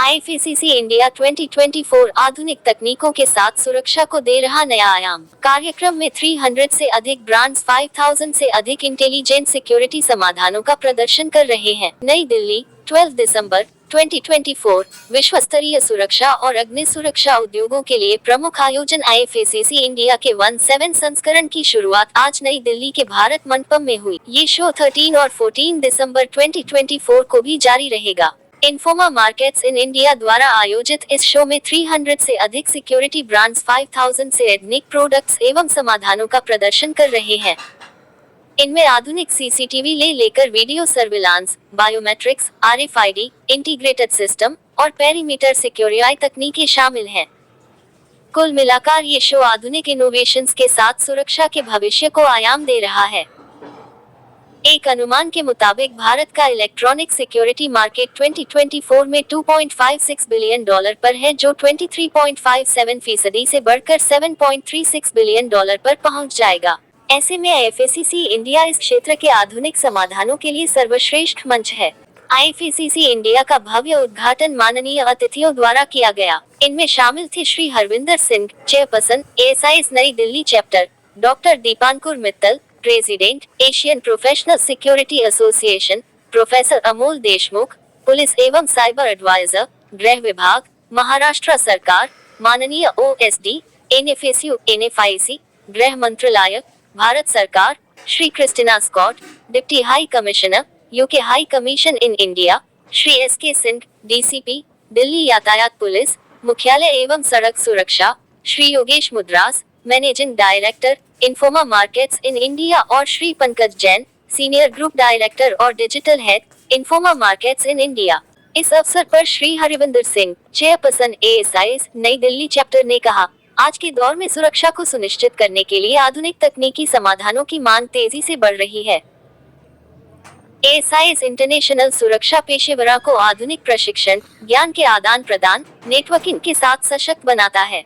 आईएफसीसी India 2024 आधुनिक तकनीकों के साथ सुरक्षा को दे रहा नया आयाम। कार्यक्रम में 300 से अधिक ब्रांड्स 5000 से अधिक इंटेलिजेंट सिक्योरिटी समाधानों का प्रदर्शन कर रहे हैं। नई दिल्ली, 12 दिसंबर 2024। विश्व स्तरीय सुरक्षा और अग्नि सुरक्षा उद्योगों के लिए प्रमुख आयोजन आईएफसीसी इंडिया के 17 संस्करण की शुरुआत आज नई दिल्ली के भारत मंडपम में हुई। ये शो 13 और 14 दिसंबर 2024 को भी जारी रहेगा। इन्फोमा मार्केट्स इन इंडिया द्वारा आयोजित इस शो में 300 से अधिक सिक्योरिटी ब्रांड्स 5000 से अधिक प्रोडक्ट्स एवं समाधानों का प्रदर्शन कर रहे हैं। इनमें आधुनिक सीसीटीवी लेकर video surveillance, biometrics, RFID, integrated system और पेरीमीटर सिक्योरिटी तकनीकें शामिल हैं। कुल मिलाकर ये शो आधुनिक इनोवेशंस के साथ सुरक्षा के भविष्य को आयाम दे रहा है। एक अनुमान के मुताबिक भारत का इलेक्ट्रॉनिक सिक्योरिटी मार्केट 2024 में $2.56 बिलियन पर है, जो 23.57% से बढ़कर $7.36 बिलियन पर पहुंच जाएगा। ऐसे में आईएफसीसी इंडिया इस क्षेत्र के आधुनिक समाधानों के लिए सर्वश्रेष्ठ मंच है। आईएफसीसी इंडिया का भव्य उद्घाटन माननीय अतिथियों द्वारा किया गया। इनमें शामिल थे श्री हरविंदर सिंह, चेयरपर्सन ASIS नई Delhi chapter, doctor Dipankur Mittal, president, Asian professional security association, professor Amol Deshmukh, police एवं साइबर एडवाइजर, गृह विभाग, महाराष्ट्र सरकार, माननीय OSD, NFIC, गृह मंत्रालय, भारत सरकार, Shri Christina Scott, deputy high commissioner, UK high commission in India, Shri SK Singh, DCP, Delhi यातायात पुलिस, मुख्यालय एवं सड़क सुरक्षा, Shri Yogesh Mudras, managing director, Informa markets in India और Shri Pankaj Jain, senior group director और digital head, Informa markets in India. इस अवसर पर श्री हरविंदर सिंह, चेयरपर्सन ASIS नई दिल्ली चैप्टर ने कहा, आज के दौर में सुरक्षा को सुनिश्चित करने के लिए आधुनिक तकनीकी समाधानों की मांग तेजी से बढ़ रही है। ASIS इंटरनेशनल सुरक्षा पेशेवरों को आधुनिक प्रशिक्षण, ज्ञान के आदान प्रदान, नेटवर्किंग के साथ सशक्त बनाता है।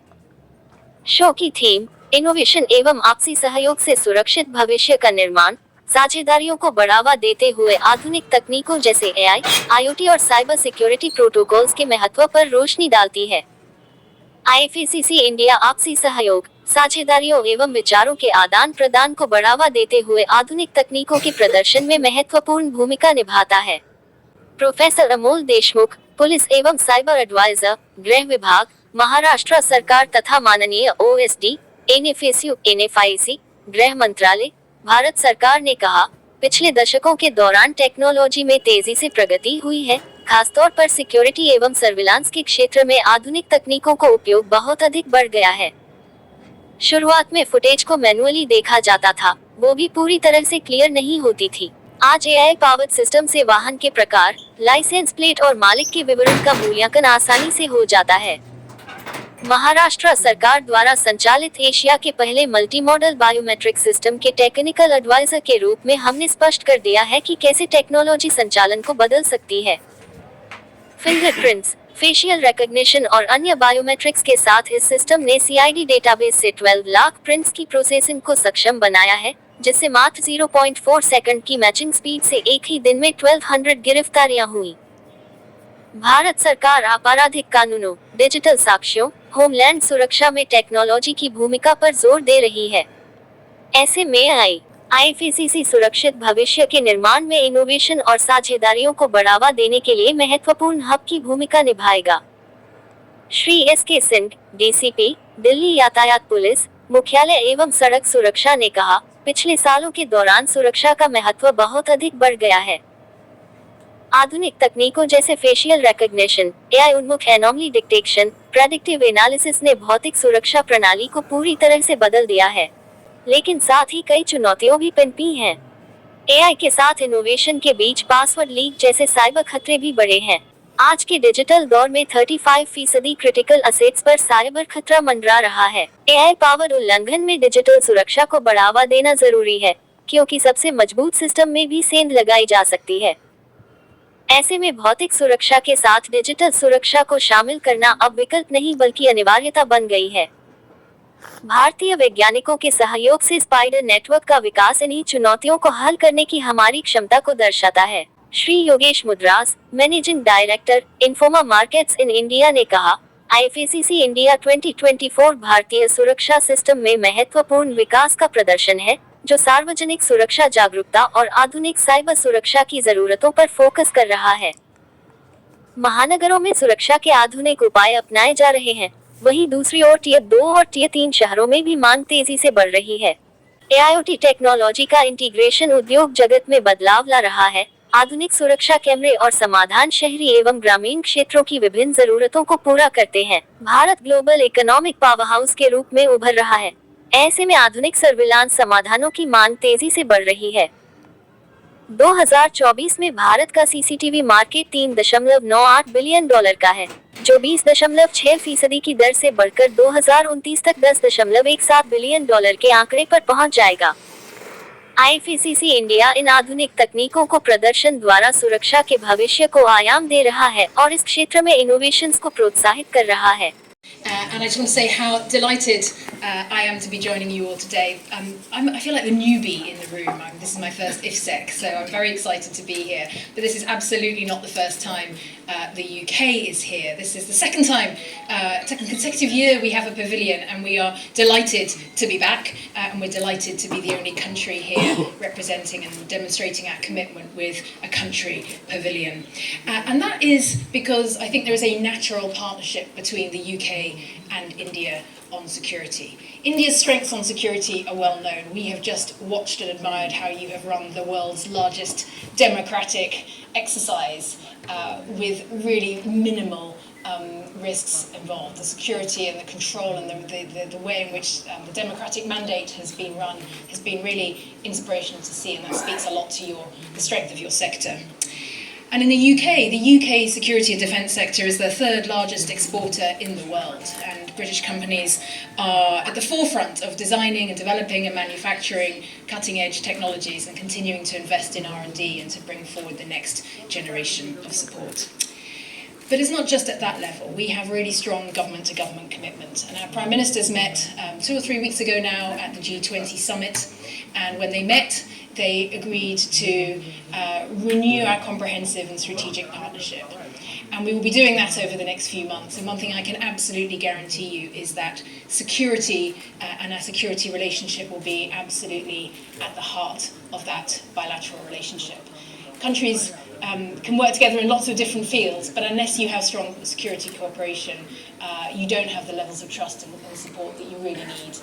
शो की थीम, इनोवेशन एवं आपसी सहयोग से सुरक्षित भविष्य का निर्माण, साझेदारियों को बढ़ावा देते हुए आधुनिक तकनीकों जैसे AI, IoT और साइबर सिक्योरिटी प्रोटोकॉल्स के महत्व पर रोशनी डालती है। आईएफसीसी इंडिया आपसी सहयोग, साझेदारियों एवं विचारों के आदान प्रदान को बढ़ावा देते हुए आधुनिक तकनीकों के प्रदर्शन में महत्वपूर्ण भूमिका निभाता है। प्रोफेसर अमोल देशमुख, पुलिस एवं साइबर एडवाइजर, गृह विभाग, महाराष्ट्र सरकार तथा माननीय OSD, NFIC, गृह मंत्रालय, भारत सरकार ने कहा, पिछले दशकों के दौरान टेक्नोलॉजी में तेजी से प्रगति हुई है, खासतौर पर सिक्योरिटी एवं सर्विलांस के क्षेत्र में आधुनिक तकनीकों को उपयोग बहुत अधिक बढ़ गया है। शुरुआत में फुटेज को मैन्युअली देखा जाता था, वो भी पूरी तरह से क्लियर नहीं होती थी। आज AI पावर्ड सिस्टम से वाहन के प्रकार, लाइसेंस प्लेट और मालिक के विवरण का मूल्यांकन आसानी से हो जाता है। महाराष्ट्र सरकार द्वारा संचालित एशिया के पहले मल्टी मॉडल बायोमेट्रिक सिस्टम के टेक्निकल एडवाइजर के रूप में हमने स्पष्ट कर दिया है कि कैसे टेक्नोलॉजी संचालन को बदल सकती है। फिंगरप्रिंट्स, फेशियल रिकॉग्निशन और अन्य बायोमेट्रिक्स के साथ इस सिस्टम ने CID डेटाबेस से 12 लाख प्रिंट्स की प्रोसेसिंग को सक्षम बनाया है, जिससे मात्र 0.4 सेकंड की मैचिंग स्पीड से एक ही दिन में 1200 गिरफ्तारियां हुई। भारत सरकार आपराधिक कानूनों, डिजिटल साक्ष्यों, होमलैंड सुरक्षा में टेक्नोलॉजी की भूमिका पर जोर दे रही है। ऐसे में आईएफसीसी सुरक्षित भविष्य के निर्माण में इनोवेशन और साझेदारियों को बढ़ावा देने के लिए महत्वपूर्ण हब की भूमिका निभाएगा। श्री SK सिंह, DCP, दिल्ली यातायात पुलिस, मुख्यालय एवं सड़क सुरक्षा ने कहा, पिछले सालों के दौरान सुरक्षा का महत्व बहुत अधिक बढ़ गया है। आधुनिक तकनीकों जैसे फेशियल रिकॉग्निशन, AI उन्मुख एनोमली डिटेक्शन, प्रेडिक्टिव एनालिसिस ने भौतिक सुरक्षा प्रणाली को पूरी तरह से बदल दिया है, लेकिन साथ ही कई चुनौतियां भी पनपी हैं। AI के साथ इनोवेशन के बीच पासवर्ड लीक जैसे साइबर खतरे भी बढ़े हैं। आज के डिजिटल दौर में 35% क्रिटिकल असेट्स पर साइबर खतरा मंडरा रहा है। AI पावर्ड उल्लंघन में डिजिटल सुरक्षा को बढ़ावा देना जरूरी है, क्योंकि सबसे मजबूत सिस्टम में भी सेंध लगाई जा सकती है। ऐसे में भौतिक सुरक्षा के साथ डिजिटल सुरक्षा को शामिल करना अब विकल्प नहीं बल्कि अनिवार्यता बन गई है। भारतीय वैज्ञानिकों के सहयोग से स्पाइडर नेटवर्क का विकास इन्हीं चुनौतियों को हल करने की हमारी क्षमता को दर्शाता है। Shri Yogesh Mudras, managing director, Informa markets in India ने कहा, आईएफएसीसी इंडिया 2024 भारतीय सुरक्षा सिस्टम में महत्वपूर्ण विकास का प्रदर्शन है, जो सार्वजनिक सुरक्षा जागरूकता और आधुनिक साइबर सुरक्षा की जरूरतों पर फोकस कर रहा है। महानगरों में सुरक्षा के आधुनिक उपाय अपनाए जा रहे हैं, वहीं दूसरी ओर टियर 2 और टियर 3 शहरों में भी मांग तेजी से बढ़ रही है। एआईओटी टेक्नोलॉजी का इंटीग्रेशन उद्योग जगत में बदलाव ला रहा है। आधुनिक सुरक्षा कैमरे और समाधान शहरी एवं ग्रामीण क्षेत्रों की विभिन्न जरूरतों को पूरा करते हैं। भारत ग्लोबल इकोनॉमिक पावरहाउस के रूप में उभर रहा है। ऐसे में आधुनिक सर्विलांस समाधानों की मांग तेजी से बढ़ रही है। 2024 में भारत का सीसीटीवी मार्केट $3.98 बिलियन का है, जो 20.6% की दर से बढ़कर 2029 तक $10.17 बिलियन के आंकड़े पर पहुंच जाएगा। आईएफएसीसी इंडिया इन आधुनिक तकनीकों को प्रदर्शन द्वारा सुरक्षा के भविष्य को आयाम दे रहा है और इस क्षेत्र में इनोवेशंस को प्रोत्साहित कर रहा है। And I just want to say how delighted I am to be joining you all today. I feel like the newbie in the room. This is my first IFSEC, so I'm very excited to be here. But this is absolutely not the first time the UK is here. This is the second consecutive year we have a pavilion, and we are delighted to be back, and we're delighted to be the only country here representing and demonstrating our commitment with a country pavilion. And that is because I think there is a natural partnership between the UK and India on security. India's strengths on security are well known. We have just watched and admired how you have run the world's largest democratic exercise with really minimal risks involved. The security and the control and the way in which the democratic mandate has been run has been really inspirational to see, and that speaks a lot to the strength of your sector. And in the UK security and defence sector is the third largest exporter in the world, and British companies are at the forefront of designing and developing and manufacturing cutting-edge technologies and continuing to invest in R&D and to bring forward the next generation of support. But it's not just at that level. We have really strong government-to-government commitment, and our Prime Ministers met 2 or 3 weeks ago now at the G20 summit, and when they met, they agreed to renew our comprehensive and strategic partnership. And we will be doing that over the next few months. And one thing I can absolutely guarantee you is that security and our security relationship will be absolutely at the heart of that bilateral relationship. Countries can work together in lots of different fields, but unless you have strong security cooperation, you don't have the levels of trust and support that you really need.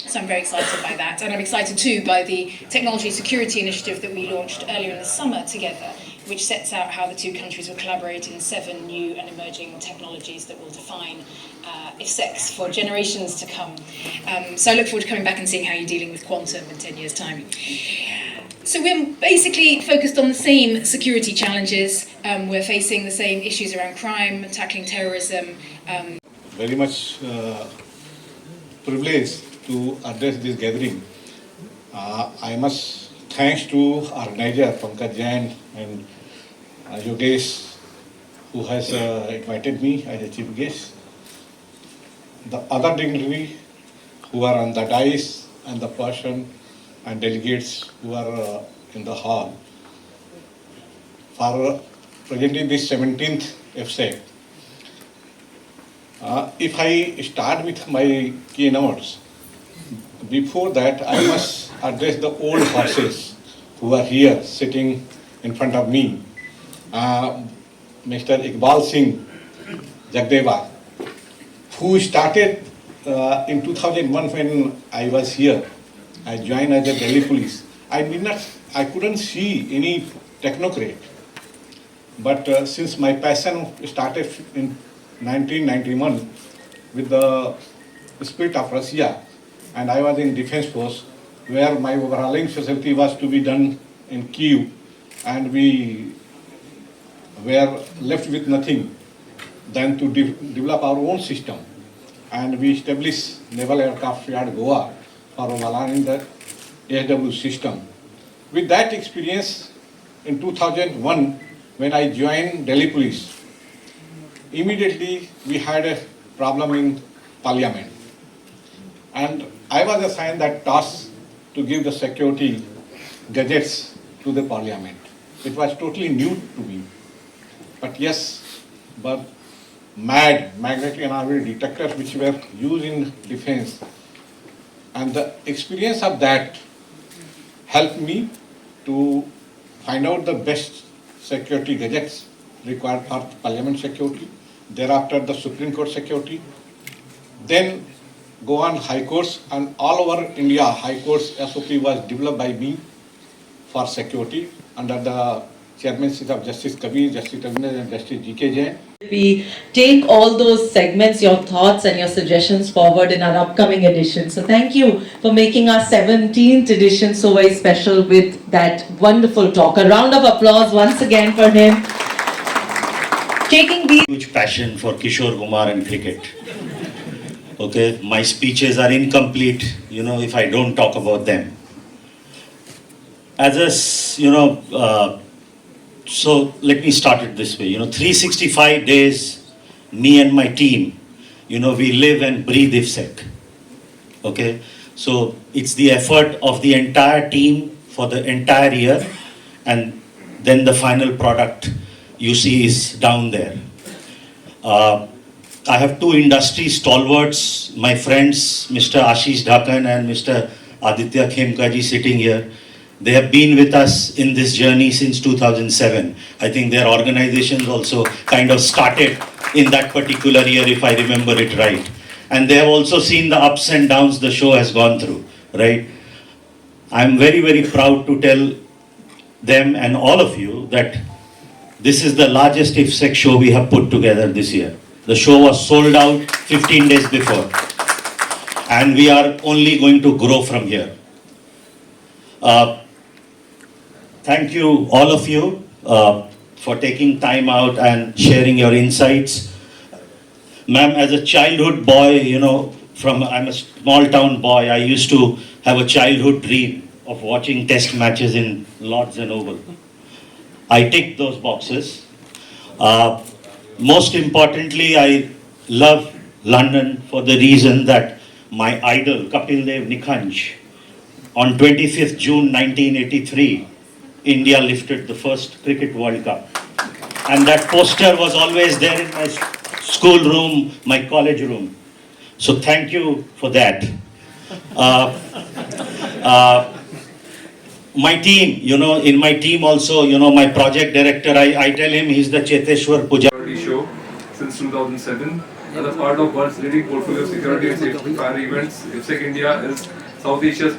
So I'm very excited by that, and I'm excited too by the technology security initiative that we launched earlier in the summer together, which sets out how the two countries will collaborate in 7 new and emerging technologies that will define IFSECs for generations to come. So I look forward to coming back and seeing how you're dealing with quantum in 10 years' time. So we're basically focused on the same security challenges. We're facing the same issues around crime, tackling terrorism. Very much privileged to address this gathering. I must thanks to organizer Pankaj Jain and Yogesh, who has invited me as a chief guest. The other dignitaries who are on the dais and the person and delegates who are in the hall for presenting this 17th FSEC. If I start with my keynotes, before that I must address the old horses who are here sitting in front of me. Mr. Iqbal Singh Jagdeva, who started in 2001 when I was here. I joined as a Delhi police. I couldn't see any technocrat. But since my passion started in 1991 with the spirit of Russia, and I was in Defense Force, where my overhauling facility was to be done in Kyiv, and we were left with nothing than to develop our own system. And we established Naval Aircraft Yard Goa for overhauling the ASW system. With that experience, in 2001, when I joined Delhi Police, immediately we had a problem in Parliament. And I was assigned that task to give the security gadgets to the Parliament. It was totally new to me. But yes, but magnetic anomaly detectors which were used in defense, and the experience of that helped me to find out the best security gadgets required for parliament security, thereafter the Supreme Court security, then go on high courts, and all over India high courts SOP was developed by me for security under the chairmanship of Justice Kabir, Justice Ravinder and Justice G.K. Jain. We take all those segments, your thoughts and your suggestions forward in our upcoming edition. So thank you for making our 17th edition so very special with that wonderful talk. A round of applause once again for him. Taking these Huge passion for Kishore Kumar and cricket. Okay, my speeches are incomplete, if I don't talk about them. So let me start it this way. 365 days, me and my team, we live and breathe IFSEC. Okay, so it's the effort of the entire team for the entire year, and then the final product you see is down there. I have two industry stalwarts, my friends, Mr. Ashish Dhakan and Mr. Aditya Khemkaji sitting here. They have been with us in this journey since 2007. I think their organizations also kind of started in that particular year, if I remember it right. And they have also seen the ups and downs the show has gone through, right? I'm very, very proud to tell them and all of you that this is the largest IFSEC show we have put together this year. The show was sold out 15 days before. And we are only going to grow from here. Thank you, all of you, for taking time out and sharing your insights. Ma'am, as a childhood boy, I'm a small town boy, I used to have a childhood dream of watching test matches in Lord's and Oval. I ticked those boxes. Most importantly, I love London for the reason that my idol, Kapil Dev Nikhanj, on 25th June 1983, India lifted the first Cricket World Cup. And that poster was always there in my school room, my college room. So thank you for that. My team, in my team also, my project director, I tell him he's the Cheteshwar Puja. Security show since 2007. As a part of world's leading portfolio of security and safety fire events, IFSEC India is South Asia's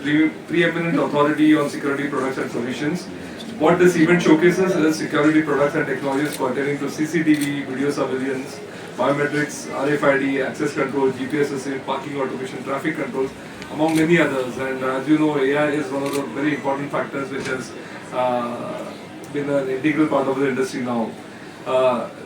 preeminent authority on security products and solutions. What this event showcases is security products and technologies pertaining to CCTV, video surveillance, biometrics, RFID, access control, GPS assist, parking automation, traffic control, among many others. And as you know, AI is one of the very important factors which has been an integral part of the industry now.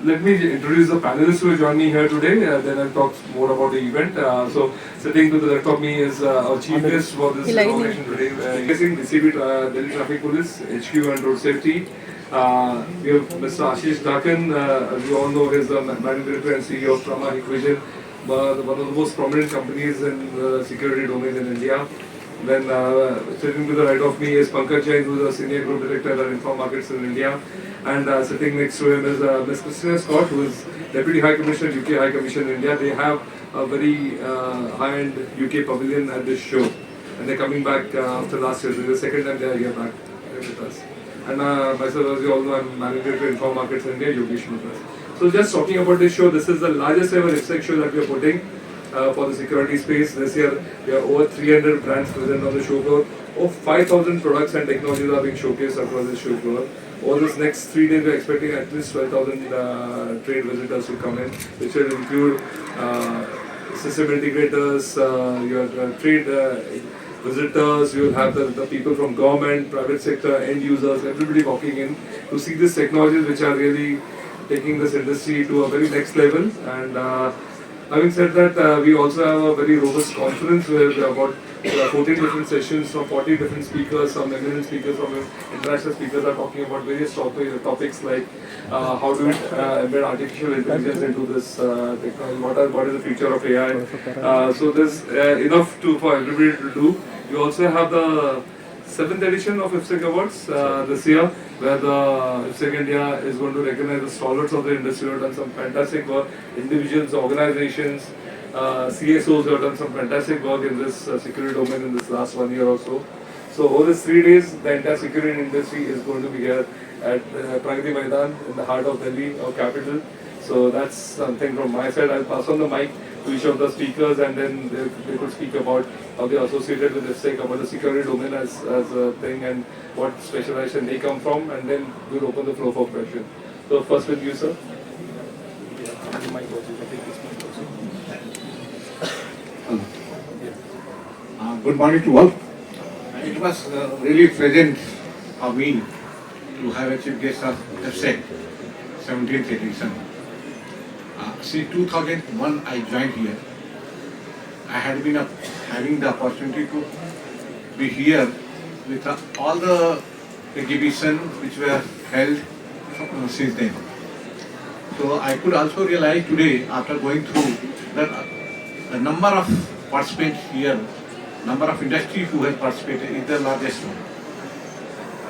Let me introduce the panelists who will join me here today, then I'll talk more about the event. So, sitting to the left of me is our chief guest for this inauguration today, DCP Delhi Traffic Police, HQ and Road Safety. We have Mr. Ashish Dhakan, we all know he is the Managing Director and CEO of Prama Hikvision, one of the most prominent companies in the security domain in India. Then sitting to the right of me is Pankaj Jain, who is a Senior Group Director at Info Markets in India. And sitting next to him is Ms. Christina Scott, who is Deputy High Commissioner, UK High Commission in India. They have a very high-end UK pavilion at this show. And they're coming back after last year. This is the second time they are here back with us. And myself, as you all know, I'm Manager Director Info Markets in India, Yogesh Mutras. So just talking about this show, this is the largest ever IFSEC show that we are putting for the security space. This year, we have over 300 brands present on the show floor. Over 5,000 products and technologies are being showcased across the show floor. Over this next 3 days, we are expecting at least 12,000 trade visitors to come in, which will include system integrators, your trade visitors, you will have the people from government, private sector, end users, everybody walking in to see these technologies which are really taking this industry to a very next level. And having said that, we also have a very robust conference where about 14 different sessions from 40 different speakers, some eminent speakers, some international speakers are talking about various topics like how to embed artificial intelligence into this technology, what is the future of AI. So there's enough for everybody to do. We also have the 7th edition of IFSEC Awards this year, where the IFSEC India is going to recognize the stalwarts of the industry who have done some fantastic work, individuals, organizations, CSOs who have done some fantastic work in this security domain in this last 1 year or so. So over these 3 days, the entire security industry is going to be here at Pragati Maidan in the heart of Delhi, our capital. So that's something from my side. I'll pass on the mic to each of the speakers, and then they could speak about how they are associated with IFSEC, about the security domain as a thing and what specialization they come from, and then we'll open the floor for questions. So first with you, sir. Good morning to all. It was really pleasant for me to have a chief guest of IFSEC 17th edition. Since 2001 I joined here. I had been having the opportunity to be here with all the exhibitions which were held since then. So I could also realize today, after going through, that the number of participants here, number of industry who has participated is the largest one.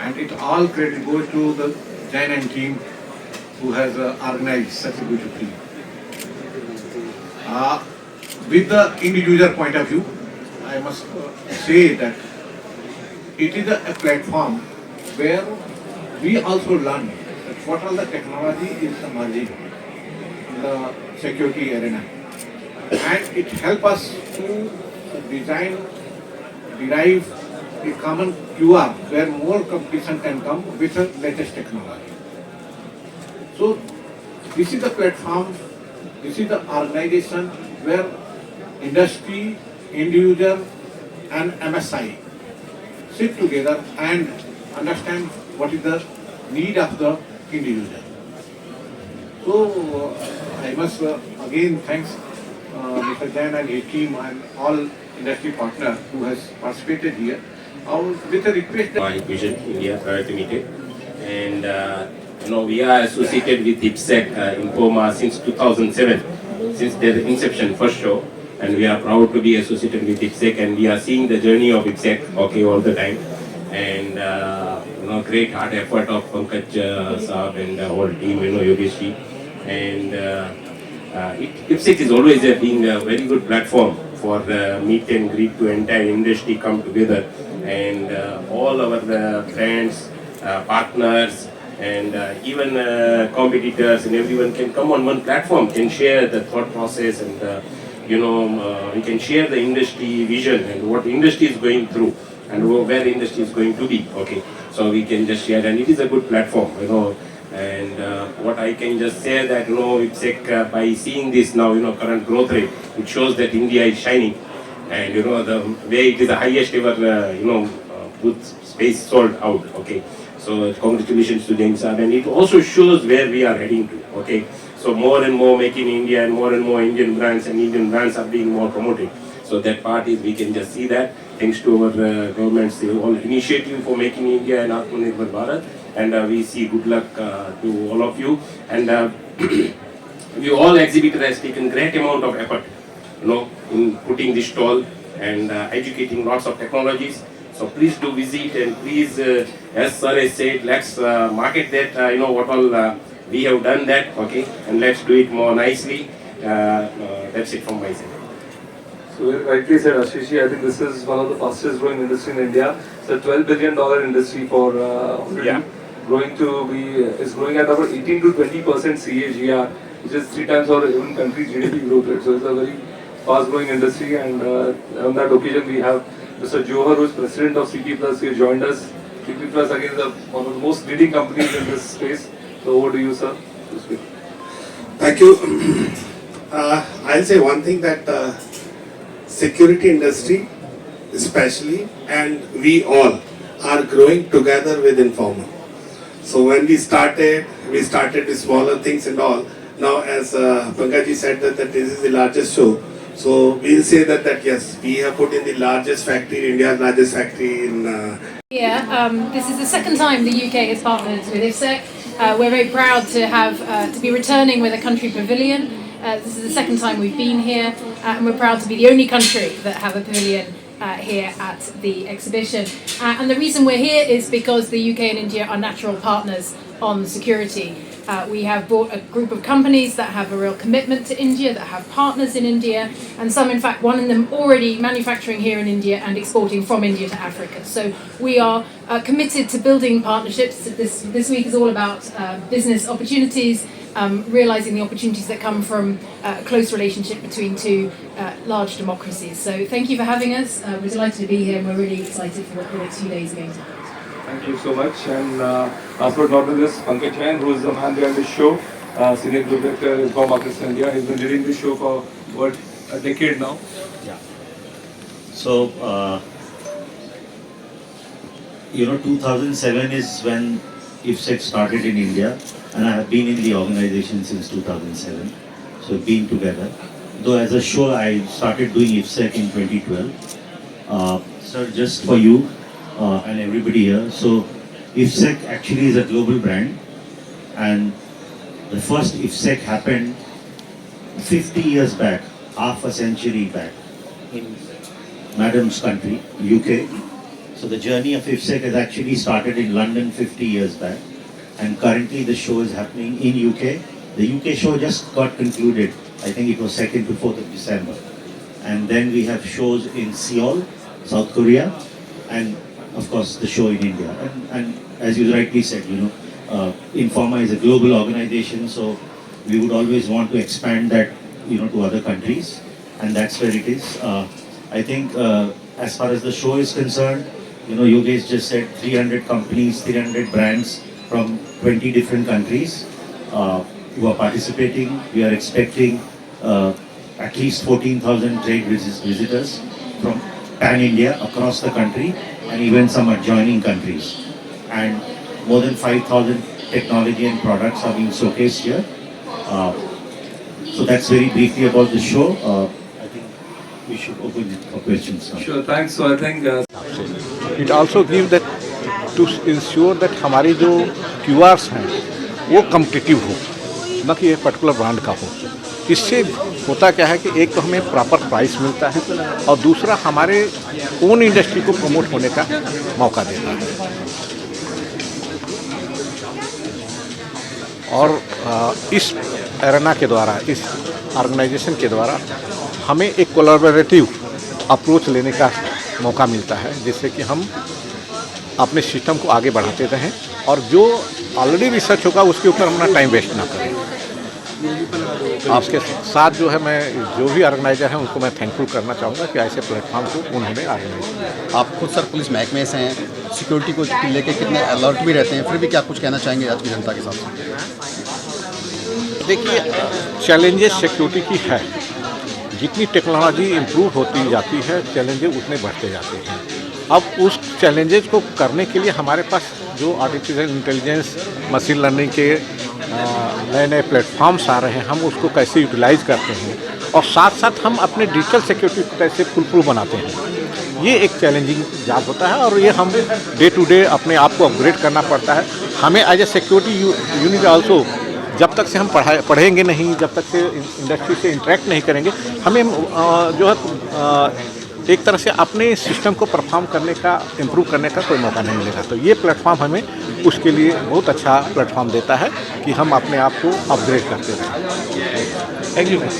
And it all credit goes to the Jain and team who has organized such a beautiful thing. With the end user point of view, I must say that it is a platform where we also learn that what all the technology is emerging in the security arena. And it helps us to derive a common QR where more competition can come with the latest technology. So this is the platform, this is the organization where industry, end user and MSI sit together and understand what is the need of the end user. So I must again thanks Mr. Jain and his team and all industry partners who has participated here. With a request My Vision India Private Limited, and we are associated with IFSEC Informa since 2007, since their inception first show, and we are proud to be associated with IFSEC, and we are seeing the journey of IFSEC all the time, and great hard effort of Pankaj Saab and the whole team, Yogesh, and IFSEC is always being a very good platform for meet and greet to entire industry come together, and all our friends, partners, and even competitors and everyone can come on one platform, can share the thought process, and we can share the industry vision and what the industry is going through and where the industry is going to be. So we can just share, and it is a good platform, And what I can just say that IFSEC by seeing this now, current growth rate, it shows that India is shining, and the way it is the highest ever booth space sold out. So congratulations to Jain Saab, and it also shows where we are heading to. So more and more Make in India and more Indian brands are being more promoted. So that part is, we can just see that thanks to our government's whole initiative for Make in India and Atmanirbhar Bharat. And we see good luck to all of you. And we all exhibitor has taken great amount of effort, in putting this stall and educating lots of technologies. So please do visit, and please, as sir has said, let's market that, what all we have done that, and let's do it more nicely. That's it from my side. So rightly said, Ashish, I think this is one of the fastest growing industry in India. It's a $12 billion industry for already. Is growing at about 18 to 20% CAGR, which is 3 times our even country's GDP growth rate. So it's a very fast growing industry, and on that occasion we have Mr. Johar, who is president of CP Plus, he joined us. CP Plus again is one of the most leading companies in this space. So over to you, sir, to speak. Thank you. I'll say one thing, that security industry especially, and we all are growing together with Informa. So when we started with smaller things and all. Now, as Pankaj said that this is the largest show, so we'll say that yes, we have put in the largest factory, India's largest factory in. This is the second time the UK has partnered with IFSEC. We're very proud to have to be returning with a country pavilion. This is the second time we've been here, and we're proud to be the only country that have a pavilion here at the exhibition. And the reason we're here is because the UK and India are natural partners on security. We have brought a group of companies that have a real commitment to India, that have partners in India, and some, in fact, one of them already manufacturing here in India and exporting from India to Africa. So we are committed to building partnerships. This week is all about business opportunities, realising the opportunities that come from a close relationship between two large democracies. So thank you for having us. We're delighted to be here, and we're really excited for what the next few days are going to hold. Thank you so much. And last but not least, Pankaj Jain, who is the man behind this show, Senior Group Director is Bob Markets India. He's been leading this show for what, a decade now. Yeah. So, 2007 is when IFSEC started in India, and I have been in the organization since 2007. So, we've been together. Though as a show, I started doing IFSEC in 2012. Sir, just for you and everybody here, so IFSEC actually is a global brand, and the first IFSEC happened 50 years back, half a century back, in Madam's country, UK. So the journey of IFSEC has actually started in London 50 years back, and currently the show is happening in UK. The UK show just got concluded, I think it was 2nd to 4th of December. And then we have shows in Seoul, South Korea, and of course the show in India. And as you rightly said, Informa is a global organization, so we would always want to expand that, to other countries, and that's where it is. I think as far as the show is concerned, Yogesh just said 300 companies, 300 brands from 20 different countries who are participating. We are expecting at least 14,000 trade visitors from pan-India across the country, and even some adjoining countries. And more than 5,000 technology and products are being showcased here. So that's very briefly about the show. I think we should open it for questions now. Sure, thanks. So I think It also gives that to ensure that हमारी जो QRs हैं वो competitive हो, न कि एक particular brand का हो। इससे होता क्या है कि एक तो हमें प्रॉपर प्राइस मिलता है, और दूसरा हमारे ओन इंडस्ट्री को प्रमोट होने का मौका देता है। और इस एरेना के द्वारा, इस ऑर्गेनाइजेशन के द्वारा हमें एक कोलैबोरेटिव अप्रोच लेने का मौका मिलता है, जिससे कि हम अपने सिस्टम को आगे बढ़ाते रहें, और जो ऑलरेडी रिसर्च होगा उसके ऊपर अपना टाइम वेस्ट ना करें। आपके साथ जो है, मैं जो भी ऑर्गेनाइजर हैं उनको मैं थैंकफुल करना चाहूँगा कि ऐसे प्लेटफॉर्म को उन्होंने ऑर्गेनाइज किया। आप खुद सर पुलिस महकमे से हैं, सिक्योरिटी को लेके कितने अलर्ट भी रहते हैं, फिर भी क्या कुछ कहना चाहेंगे आज की जनता के साथ? देखिए, चैलेंजेस सिक्योरिटी की है। जितनी टेक्नोलॉजी इम्प्रूव होती जाती है, चैलेंजेस उतने बढ़ते जाते हैं। अब उस चैलेंजेस को करने के लिए हमारे पास जो आर्टिफिशियल इंटेलिजेंस, मशीन लर्निंग के नए नए प्लेटफॉर्म्स आ रहे हैं, हम उसको कैसे यूटिलाइज करते हैं, और साथ साथ हम अपने डिजिटल सिक्योरिटी को कैसे फुलप्रूफ बनाते हैं, ये एक चैलेंजिंग जॉब होता है। और ये हम डे टू डे अपने आप को अपग्रेड करना पड़ता है। हमें as a security unit also, जब तक से हम पढ़ेंगे नहीं, जब तक से इंडस्ट्री से इंटरेक्ट नहीं करेंगे, हमें जो है एक तरह से अपने सिस्टम को परफॉर्म करने का, इम्प्रूव करने का कोई मौका नहीं मिलेगा। तो ये प्लेटफॉर्म हमें उसके लिए बहुत अच्छा प्लेटफॉर्म देता है कि हम अपने आप को अपग्रेड करते रहें। Thank you.